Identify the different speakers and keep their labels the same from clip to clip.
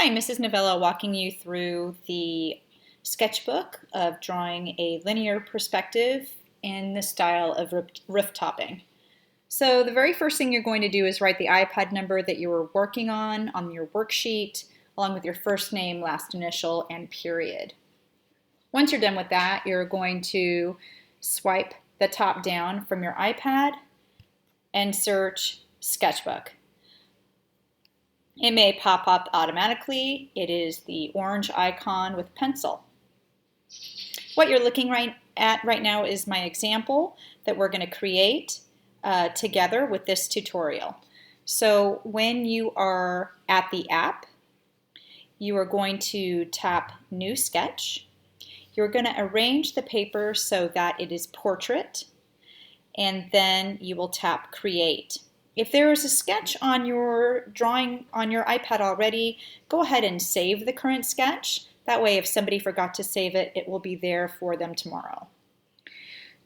Speaker 1: Hi, Mrs. Novella walking you through the sketchbook of drawing a linear perspective in the style of roof topping. So the very first thing you're going to do is write the iPad number that you were working on your worksheet, along with your first name, last initial, and period. Once you're done with that, you're going to swipe the top down from your iPad and search sketchbook. It may pop up automatically. It is the orange icon with pencil. What you're looking at right now is my example that we're going to create together with this tutorial. So when you are at the app, you are going to tap New Sketch. You're going to arrange the paper so that it is portrait, and then you will tap Create. If there is a sketch on your drawing on your iPad already, go ahead and save the current sketch. That way, if somebody forgot to save it, it will be there for them tomorrow.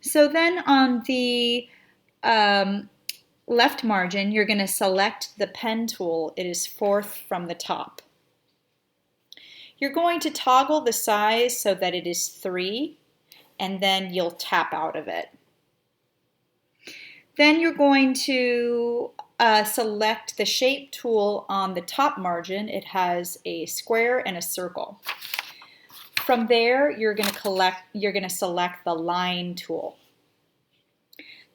Speaker 1: So then on the left margin, you're going to select the pen tool. It is fourth from the top. You're going to toggle the size so that it is 3, and then you'll tap out of it. Then you're going to select the shape tool on the top margin. It has a square and a circle. From there, you're going to select the line tool.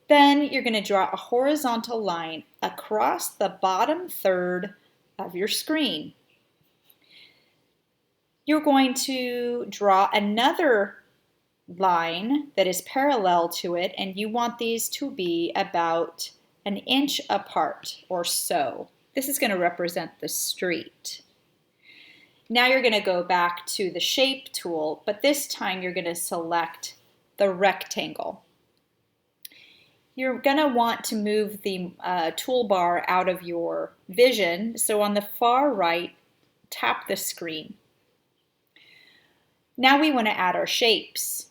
Speaker 1: Then you're going to draw a horizontal line across the bottom third of your screen. You're going to draw another line that is parallel to it, and you want these to be about 1 inch apart or so. This is going to represent the street. Now you're going to go back to the shape tool, but this time you're going to select the rectangle. You're going to want to move the toolbar out of your vision, so on the far right, tap the screen. Now we want to add our shapes.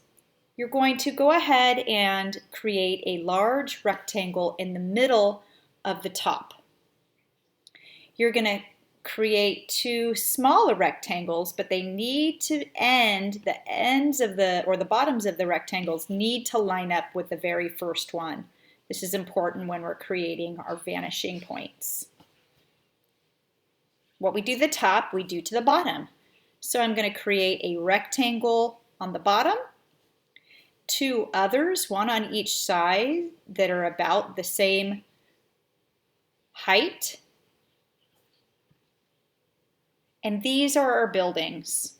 Speaker 1: You're going to go ahead and create a large rectangle in the middle of the top. You're going to create 2 smaller rectangles, but they need to the bottoms of the rectangles need to line up with the very first one. This is important when we're creating our vanishing points. What we do to the top, we do to the bottom. So I'm going to create a rectangle on the bottom, 2 others, one on each side that are about the same height. And these are our buildings.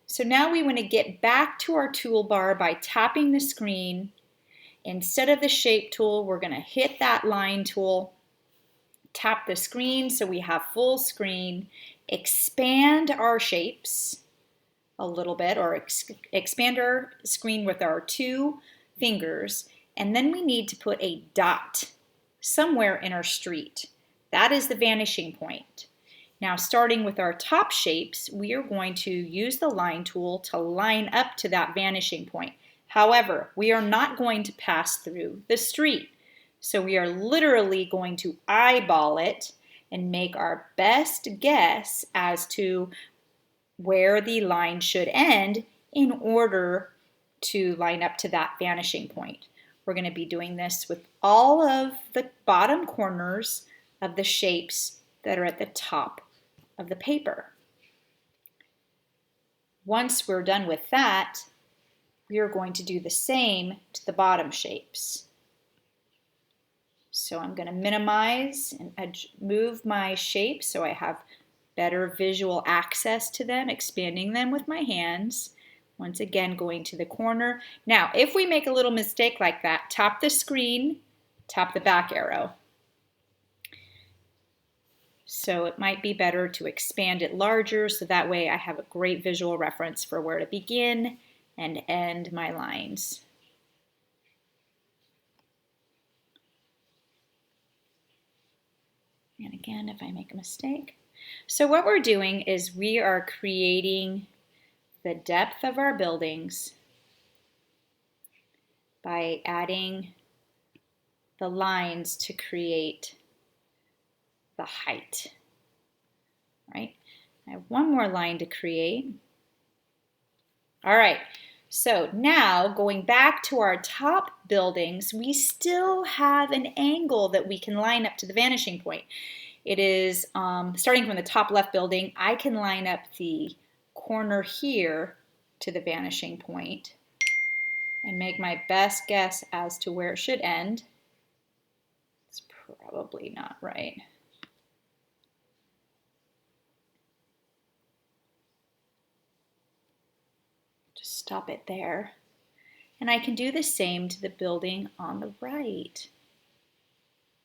Speaker 1: So now we want to get back to our toolbar by tapping the screen. Instead of the shape tool, we're going to hit that line tool, tap the screen so we have full screen, expand our shapes a little bit, or expand our screen with our 2 fingers, and then we need to put a dot somewhere in our street. That is the vanishing point. Now, starting with our top shapes, we are going to use the line tool to line up to that vanishing point. However, we are not going to pass through the street. So we are literally going to eyeball it and make our best guess as to where the line should end in order to line up to that vanishing point. We're going to be doing this with all of the bottom corners of the shapes that are at the top of the paper. Once we're done with that, we are going to do the same to the bottom shapes. So I'm going to minimize and move my shapes so I have better visual access to them, expanding them with my hands. Once again, going to the corner. Now, if we make a little mistake like that, tap the screen, tap the back arrow. So it might be better to expand it larger so that way I have a great visual reference for where to begin and end my lines. And again, if I make a mistake. So what we're doing is we are creating the depth of our buildings by adding the lines to create the height, right? I have one more line to create. All right, so now going back to our top buildings, we still have an angle that we can line up to the vanishing point. It is starting from the top left building, I can line up the corner here to the vanishing point and make my best guess as to where it should end. It's probably not right. Just stop it there. And I can do the same to the building on the right.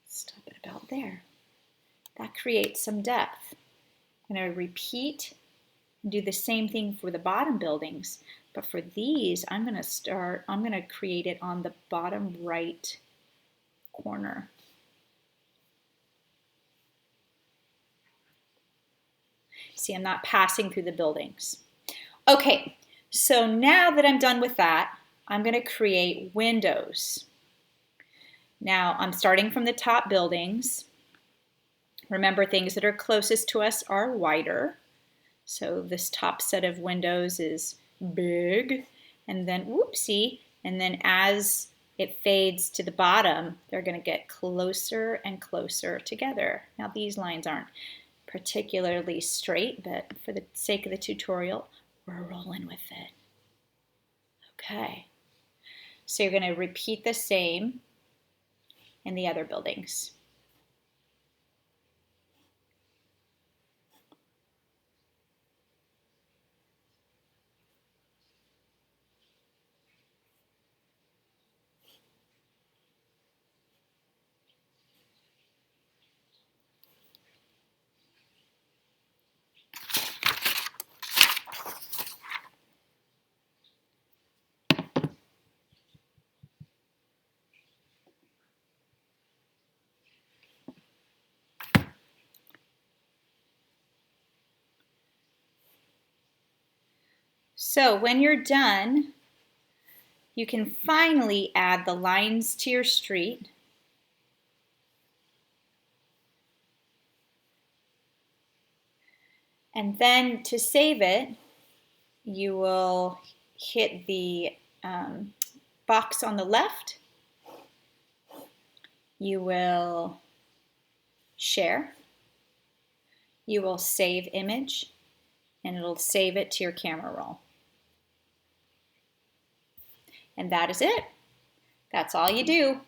Speaker 1: Stop it about there. That creates some depth. I'm going to repeat and do the same thing for the bottom buildings. But for these, I'm going to create it on the bottom right corner. See, I'm not passing through the buildings. Okay, so now that I'm done with that, I'm going to create windows. Now, I'm starting from the top buildings. Remember, things that are closest to us are wider. So this top set of windows is big. And then, whoopsie, and then as it fades to the bottom, they're going to get closer and closer together. Now, these lines aren't particularly straight, but for the sake of the tutorial, we're rolling with it. Okay. So you're going to repeat the same in the other buildings. So when you're done, you can finally add the lines to your street. And then to save it, you will hit the box on the left. You will share. You will save image, and it'll save it to your camera roll. And that is it. That's all you do.